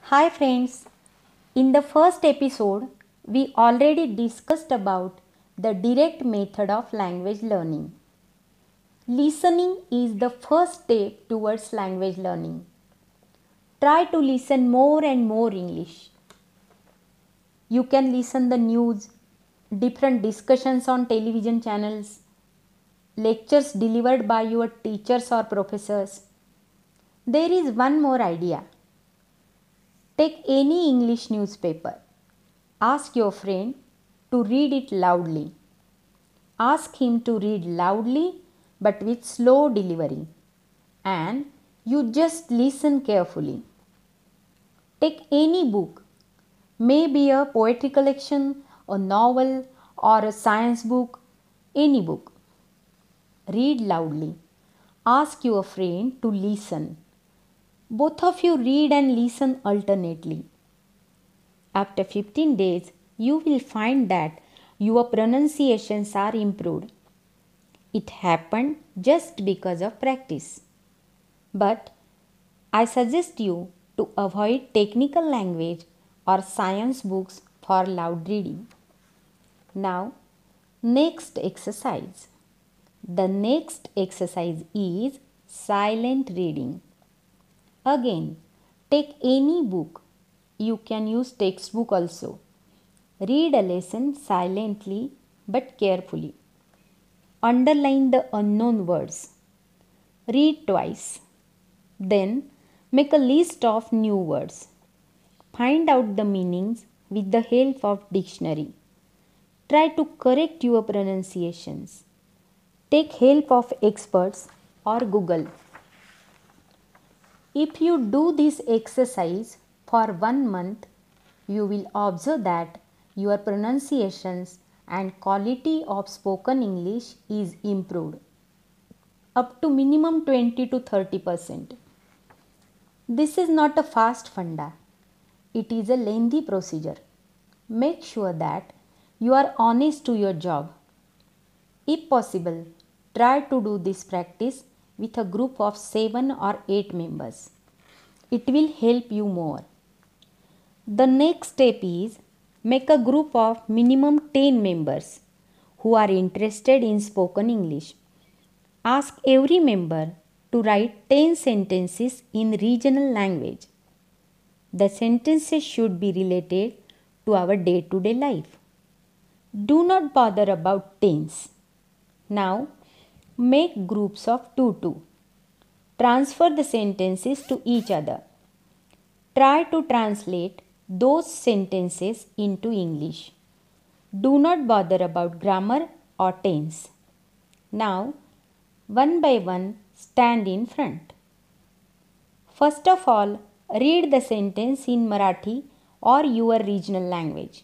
Hi friends, in the first episode we already discussed about the direct method of language learning. Listening is the first step towards language learning. Try to listen more and more English. You can listen the news, different discussions on television channels, lectures delivered by your teachers or professors. There is one more idea. Take any English newspaper. Ask your friend to read it loudly. Ask him to read loudly but with slow delivery. And you just listen carefully. Take any book, maybe a poetry collection, a novel, or a science book, any book. Read loudly. Ask your friend to listen. Both of you read and listen alternately. After 15 days, you will find that your pronunciations are improved. It happened just because of practice. But I suggest you to avoid technical language or science books for loud reading. Now, next exercise. The next exercise is silent reading. Again, take any book. You can use textbook also. Read a lesson silently but carefully. Underline the unknown words. Read twice. Then make a list of new words. Find out the meanings with the help of dictionary. Try to correct your pronunciations. Take help of experts or Google. If you do this exercise for 1 month, you will observe that your pronunciations and quality of spoken English is improved up to minimum 20 to 30%. This is not a fast funda. It is a lengthy procedure. Make sure that you are honest to your job. If possible, try to do this practice with a group of 7 or 8 members. It will help you more. The next step is make a group of minimum 10 members who are interested in spoken English. Ask every member to write 10 sentences in regional language. The sentences should be related to our day-to-day life. Do not bother about tense. Now, make groups of 2. Transfer the sentences to each other. Try to translate those sentences into English. Do not bother about grammar or tense. Now, one by one, stand in front. First of all, read the sentence in Marathi or your regional language.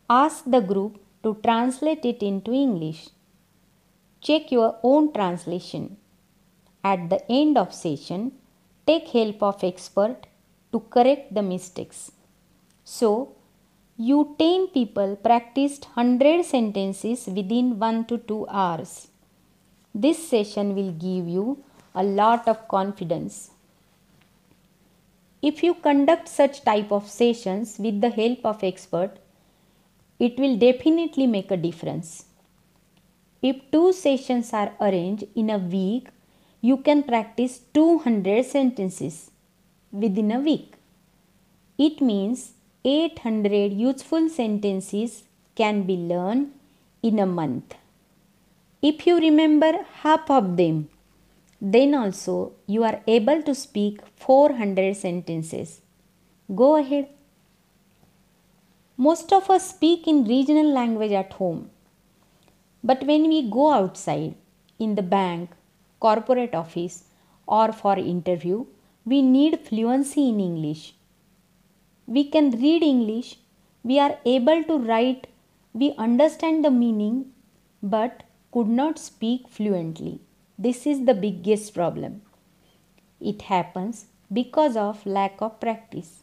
Ask the group to translate it into English. Check your own translation. At the end of session, take help of expert to correct the mistakes. So, you 10 people practiced 100 sentences within 1 to 2 hours. This session will give you a lot of confidence. If you conduct such type of sessions with the help of expert, it will definitely make a difference. If 2 sessions are arranged in a week, you can practice 200 sentences within a week. It means 800 useful sentences can be learned in a month. If you remember half of them, then also you are able to speak 400 sentences. Go ahead. Most of us speak in regional language at home. But when we go outside, in the bank, corporate office, or for interview, we need fluency in English. We can read English, we are able to write, we understand the meaning, but could not speak fluently. This is the biggest problem. It happens because of lack of practice.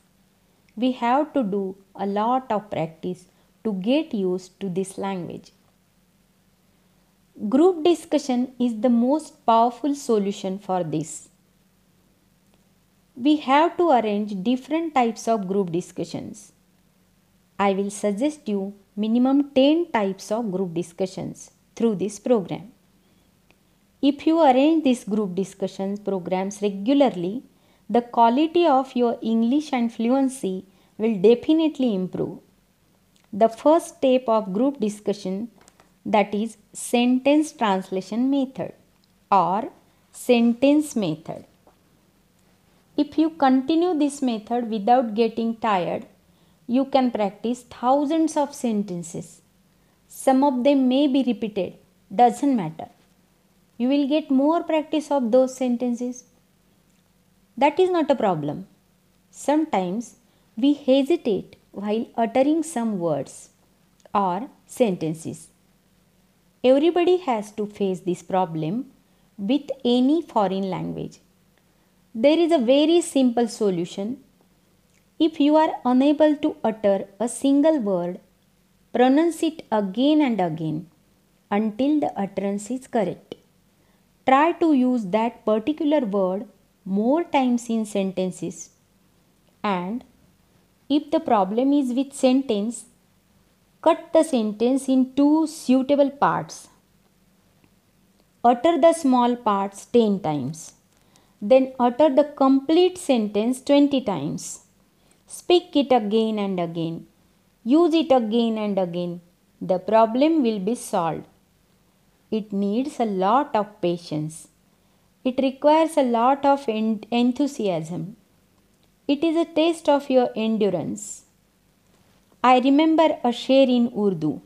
We have to do a lot of practice to get used to this language. Group discussion is the most powerful solution for this. we have to arrange different types of group discussions. I will suggest you minimum 10 types of group discussions through this program. If you arrange these group discussion programs regularly, the quality of your English and fluency will definitely improve. The first step of group discussion, that is sentence translation method or sentence method. If you continue this method without getting tired, you can practice thousands of sentences. Some of them may be repeated, doesn't matter. You will get more practice of those sentences. That is not a problem. Sometimes we hesitate while uttering some words or sentences. Everybody has to face this problem with any foreign language. There is a very simple solution. If you are unable to utter a single word, pronounce it again and again until the utterance is correct. Try to use that particular word more times in sentences. And if the problem is with sentence, cut the sentence in two suitable parts. Utter the small parts 10 times. Then utter the complete sentence 20 times. Speak it again and again. Use it again and again. The problem will be solved. It needs a lot of patience. It requires a lot of enthusiasm. It is a test of your endurance. I remember a शेर in Urdu.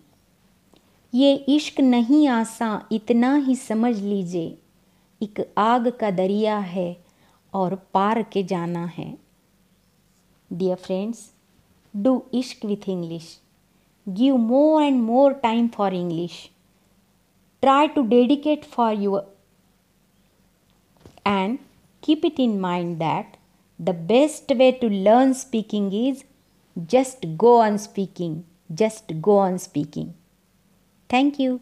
ये इश्क नहीं आसान इतना ही समझ लीजिए, एक आग का दरिया है और पार के जाना है. Dear friends, do ishq with English. Give more and more time for English. Try to dedicate for you and keep it in mind that the best way to learn speaking is just go on speaking. Just go on speaking. Thank you.